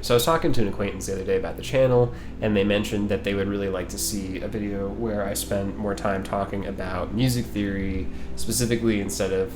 So I was talking to an acquaintance the other day about the channel, and they mentioned that they would really like to see a video where I spend more time talking about music theory, specifically instead of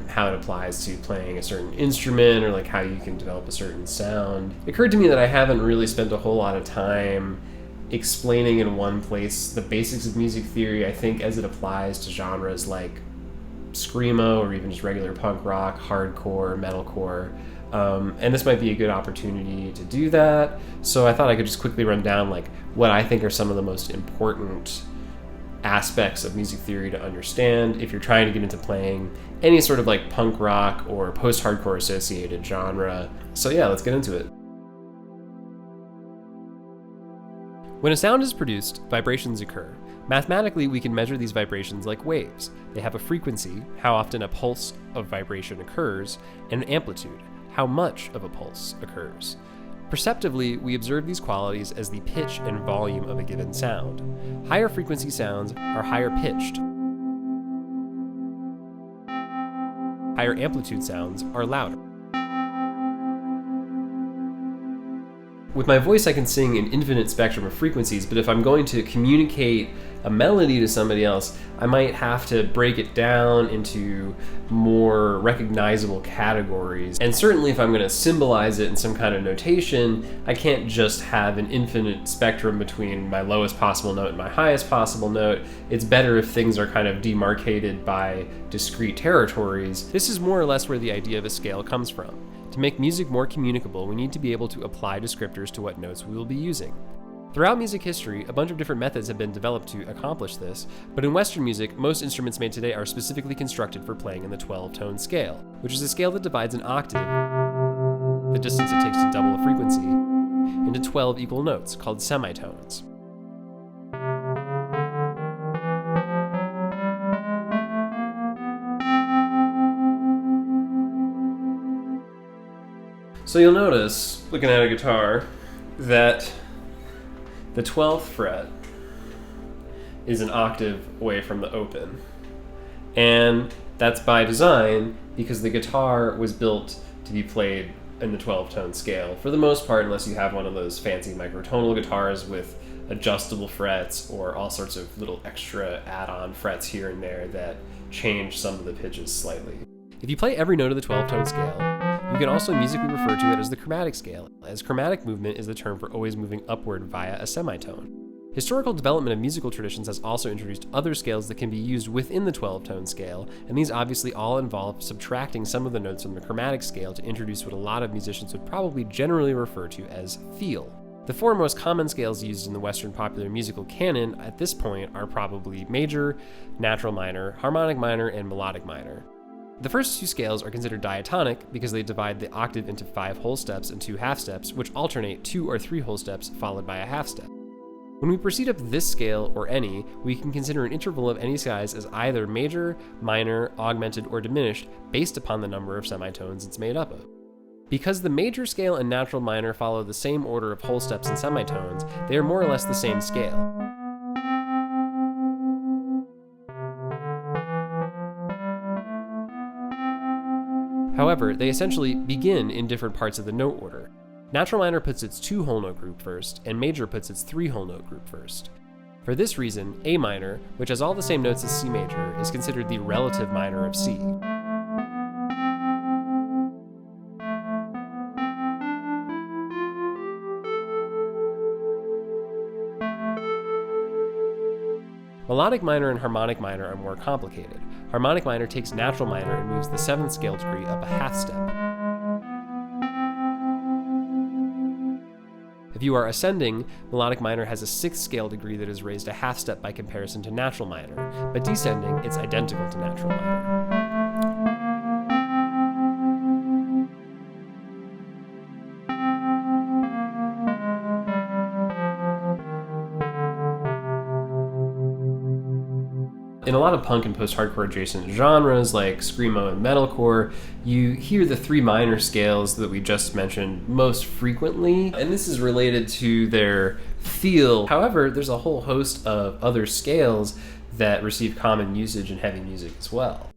how it applies to playing a certain instrument or how you can develop a certain sound. It occurred to me that I haven't really spent a whole lot of time explaining in one place the basics of music theory, I think, as it applies to genres like Screamo or even just regular punk rock, hardcore, metalcore. And this might be a good opportunity to do that. So I thought I could just quickly run down what I think are some of the most important aspects of music theory to understand if you're trying to get into playing any sort of punk rock or post-hardcore associated genre. So yeah, let's get into it. When a sound is produced, vibrations occur. Mathematically, we can measure these vibrations like waves. They have a frequency, how often a pulse of vibration occurs, and an amplitude, how much of a pulse occurs. Perceptively, we observe these qualities as the pitch and volume of a given sound. Higher frequency sounds are higher pitched. Higher amplitude sounds are louder. With my voice, I can sing an infinite spectrum of frequencies, but if I'm going to communicate a melody to somebody else, I might have to break it down into more recognizable categories. And certainly if I'm going to symbolize it in some kind of notation, I can't just have an infinite spectrum between my lowest possible note and my highest possible note. It's better if things are kind of demarcated by discrete territories. This is more or less where the idea of a scale comes from. To make music more communicable, we need to be able to apply descriptors to what notes we will be using. Throughout music history, a bunch of different methods have been developed to accomplish this, but in Western music, most instruments made today are specifically constructed for playing in the 12-tone scale, which is a scale that divides an octave, the distance it takes to double a frequency, into 12 equal notes, called semitones. So you'll notice, looking at a guitar, that the 12th fret is an octave away from the open. And that's by design because the guitar was built to be played in the 12-tone scale, for the most part, unless you have one of those fancy microtonal guitars with adjustable frets or all sorts of little extra add-on frets here and there that change some of the pitches slightly. If you play every note of the 12-tone scale, you can also musically refer to it as the chromatic scale, as chromatic movement is the term for always moving upward via a semitone. Historical development of musical traditions has also introduced other scales that can be used within the 12-tone scale, and these obviously all involve subtracting some of the notes from the chromatic scale to introduce what a lot of musicians would probably generally refer to as feel. The four most common scales used in the Western popular musical canon at this point are probably major, natural minor, harmonic minor, and melodic minor. The first two scales are considered diatonic because they divide the octave into 5 whole steps and 2 half steps, which alternate 2 or 3 whole steps followed by a half step. When we proceed up this scale, or any, we can consider an interval of any size as either major, minor, augmented, or diminished based upon the number of semitones it's made up of. Because the major scale and natural minor follow the same order of whole steps and semitones, they are more or less the same scale. However, they essentially begin in different parts of the note order. Natural minor puts its 2 whole note group first, and major puts its 3 whole note group first. For this reason, A minor, which has all the same notes as C major, is considered the relative minor of C. Melodic minor and harmonic minor are more complicated. Harmonic minor takes natural minor and moves the 7th scale degree up a half step. If you are ascending, melodic minor has a 6th scale degree that is raised a half step by comparison to natural minor, but descending, it's identical to natural minor. In a lot of punk and post-hardcore adjacent genres like Screamo and metalcore, you hear the 3 minor scales that we just mentioned most frequently, and this is related to their feel. However, there's a whole host of other scales that receive common usage in heavy music as well.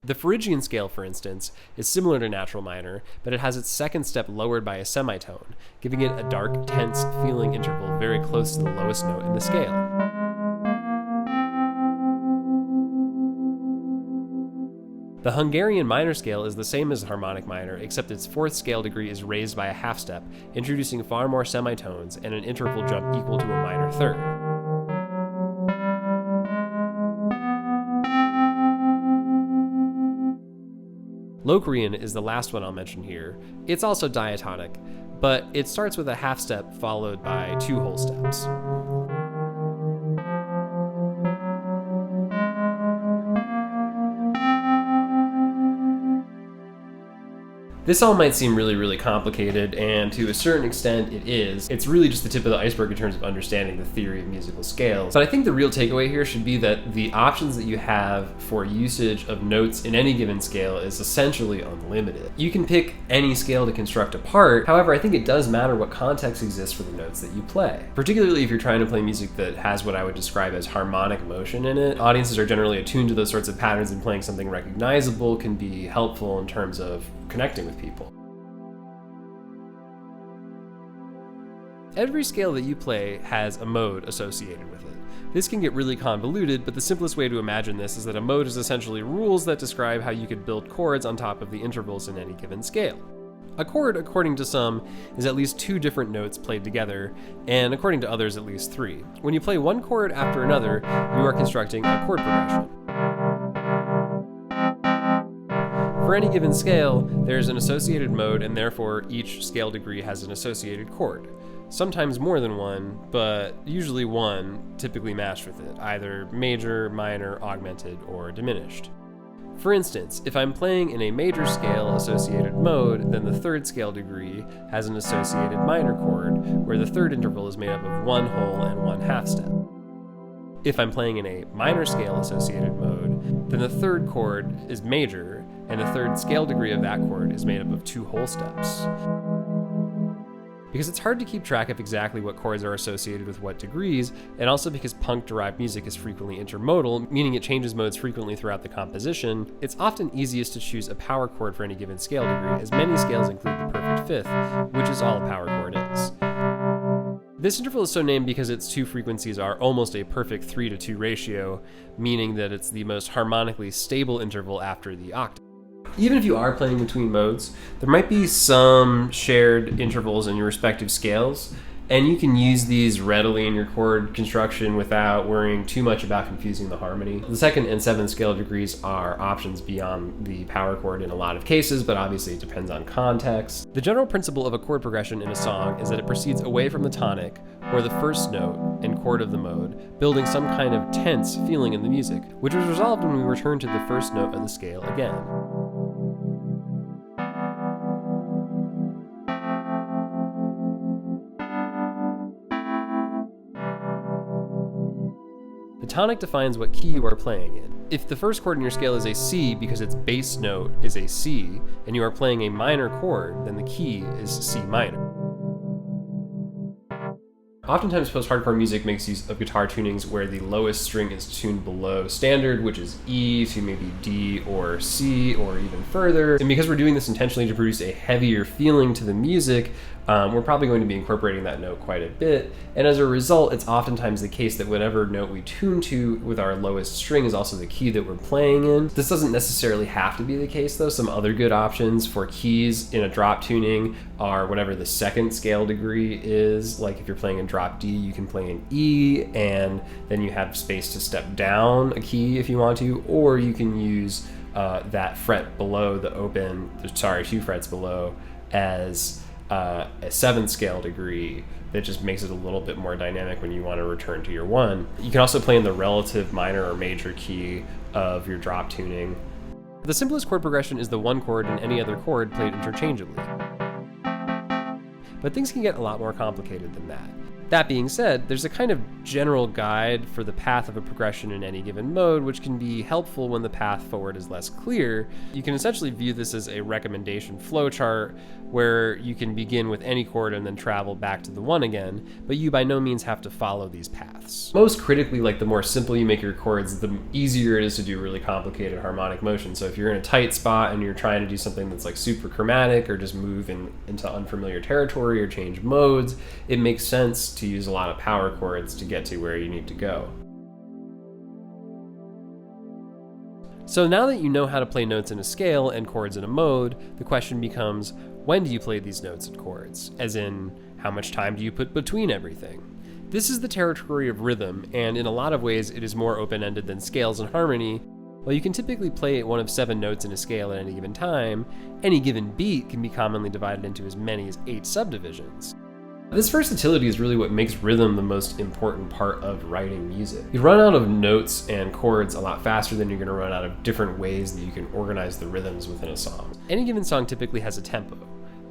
The Phrygian scale, for instance, is similar to natural minor, but it has its second step lowered by a semitone, giving it a dark, tense feeling interval very close to the lowest note in the scale. The Hungarian minor scale is the same as harmonic minor, except its fourth scale degree is raised by a half step, introducing far more semitones and an interval jump equal to a minor third. Locrian is the last one I'll mention here. It's also diatonic, but it starts with a half step followed by two whole steps. This all might seem really complicated, and to a certain extent it is. It's really just the tip of the iceberg in terms of understanding the theory of musical scales. But I think the real takeaway here should be that the options that you have for usage of notes in any given scale is essentially unlimited. You can pick any scale to construct a part, however, I think it does matter what context exists for the notes that you play. Particularly if you're trying to play music that has what I would describe as harmonic motion in it. Audiences are generally attuned to those sorts of patterns, and playing something recognizable can be helpful in terms of connecting with people. Every scale that you play has a mode associated with it. This can get really convoluted, but the simplest way to imagine this is that a mode is essentially rules that describe how you could build chords on top of the intervals in any given scale. A chord, according to some, is at least two different notes played together, and according to others, at least three. When you play one chord after another, you are constructing a chord progression. For any given scale, there's an associated mode, and therefore each scale degree has an associated chord. Sometimes more than one, but usually one, typically matched with it, either major, minor, augmented, or diminished. For instance, if I'm playing in a major scale associated mode, then the third scale degree has an associated minor chord, where the third interval is made up of one whole and one half step. If I'm playing in a minor scale associated mode, then the third chord is major, and the third scale degree of that chord is made up of two whole steps. Because it's hard to keep track of exactly what chords are associated with what degrees, and also because punk-derived music is frequently intermodal, meaning it changes modes frequently throughout the composition, it's often easiest to choose a power chord for any given scale degree, as many scales include the perfect fifth, which is all a power chord is. This interval is so named because its two frequencies are almost a perfect 3:2 ratio, meaning that it's the most harmonically stable interval after the octave. Even if you are playing between modes, there might be some shared intervals in your respective scales, and you can use these readily in your chord construction without worrying too much about confusing the harmony. The second and seventh scale degrees are options beyond the power chord in a lot of cases, but obviously it depends on context. The general principle of a chord progression in a song is that it proceeds away from the tonic, or the first note and chord of the mode, building some kind of tense feeling in the music, which is resolved when we return to the first note of the scale again. The tonic defines what key you are playing in. If the first chord in your scale is a C because its bass note is a C, and you are playing a minor chord, then the key is C minor. Oftentimes post-hardcore music makes use of guitar tunings where the lowest string is tuned below standard, which is E to maybe D or C or even further. And because we're doing this intentionally to produce a heavier feeling to the music, we're probably going to be incorporating that note quite a bit. And as a result, it's oftentimes the case that whatever note we tune to with our lowest string is also the key that we're playing in. This doesn't necessarily have to be the case though. Some other good options for keys in a drop tuning are whatever the second scale degree is. Like if you're playing in drop D, you can play in E, and then you have space to step down a key if you want to, or you can use that fret below the open, two frets below, as a seventh scale degree that just makes it a little bit more dynamic when you want to return to your one. You can also play in the relative minor or major key of your drop tuning. The simplest chord progression is the one chord and any other chord played interchangeably. But things can get a lot more complicated than that. That being said, there's a kind of general guide for the path of a progression in any given mode, which can be helpful when the path forward is less clear. You can essentially view this as a recommendation flowchart where you can begin with any chord and then travel back to the one again, but you by no means have to follow these paths. Most critically, like the more simple you make your chords, the easier it is to do really complicated harmonic motion. So if you're in a tight spot and you're trying to do something that's like super chromatic or just move into unfamiliar territory or change modes, it makes sense to use a lot of power chords to get to where you need to go. So now that you know how to play notes in a scale and chords in a mode, the question becomes, when do you play these notes and chords? As in, how much time do you put between everything? This is the territory of rhythm, and in a lot of ways it is more open-ended than scales and harmony. While you can typically play one of 7 notes in a scale at any given time, any given beat can be commonly divided into as many as 8 subdivisions. This versatility is really what makes rhythm the most important part of writing music. You run out of notes and chords a lot faster than you're going to run out of different ways that you can organize the rhythms within a song. Any given song typically has a tempo.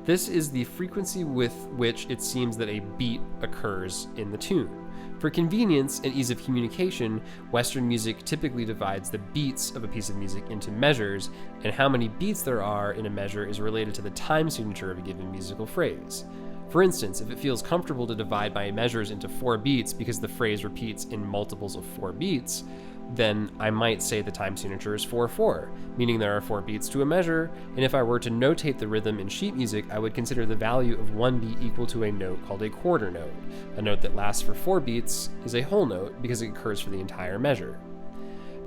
This is the frequency with which it seems that a beat occurs in the tune. For convenience and ease of communication, Western music typically divides the beats of a piece of music into measures, and how many beats there are in a measure is related to the time signature of a given musical phrase. For instance, if it feels comfortable to divide my measures into 4 beats because the phrase repeats in multiples of 4 beats, then I might say the time signature is 4/4, meaning there are 4 beats to a measure, and if I were to notate the rhythm in sheet music, I would consider the value of 1 beat equal to a note called a quarter note. A note that lasts for 4 beats is a whole note because it occurs for the entire measure.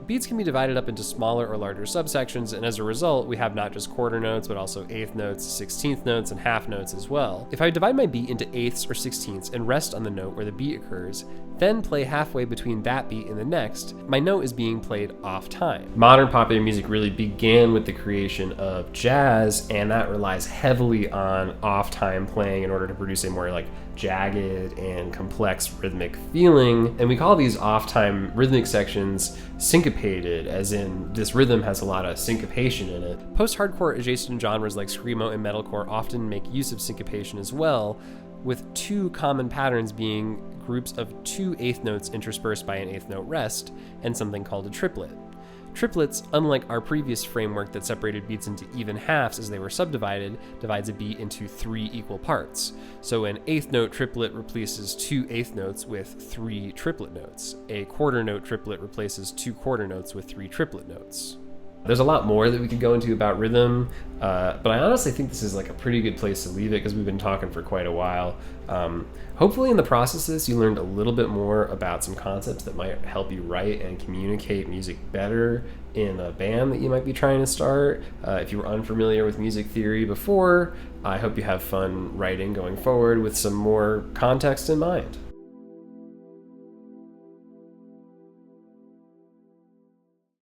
Beats can be divided up into smaller or larger subsections, and as a result, we have not just quarter notes, but also eighth notes, 16th notes, and half notes as well. If I divide my beat into eighths or 16ths and rest on the note where the beat occurs, then play halfway between that beat and the next, my note is being played off time. Modern popular music really began with the creation of jazz, and that relies heavily on off time playing in order to produce a more jagged and complex rhythmic feeling. And we call these off time rhythmic sections syncopated, as in this rhythm has a lot of syncopation in it. Post-hardcore adjacent genres like Screamo and metalcore often make use of syncopation as well, with 2 common patterns being groups of 2 eighth notes interspersed by an eighth note rest, and something called a triplet. Triplets, unlike our previous framework that separated beats into even halves as they were subdivided, divides a beat into 3 equal parts. So an eighth note triplet replaces 2 eighth notes with 3 triplet notes. A quarter note triplet replaces 2 quarter notes with 3 triplet notes. There's a lot more that we could go into about rhythm, but I honestly think this is a pretty good place to leave it because we've been talking for quite a while. Hopefully in the process of this, you learned a little bit more about some concepts that might help you write and communicate music better in a band that you might be trying to start. If you were unfamiliar with music theory before, I hope you have fun writing going forward with some more context in mind.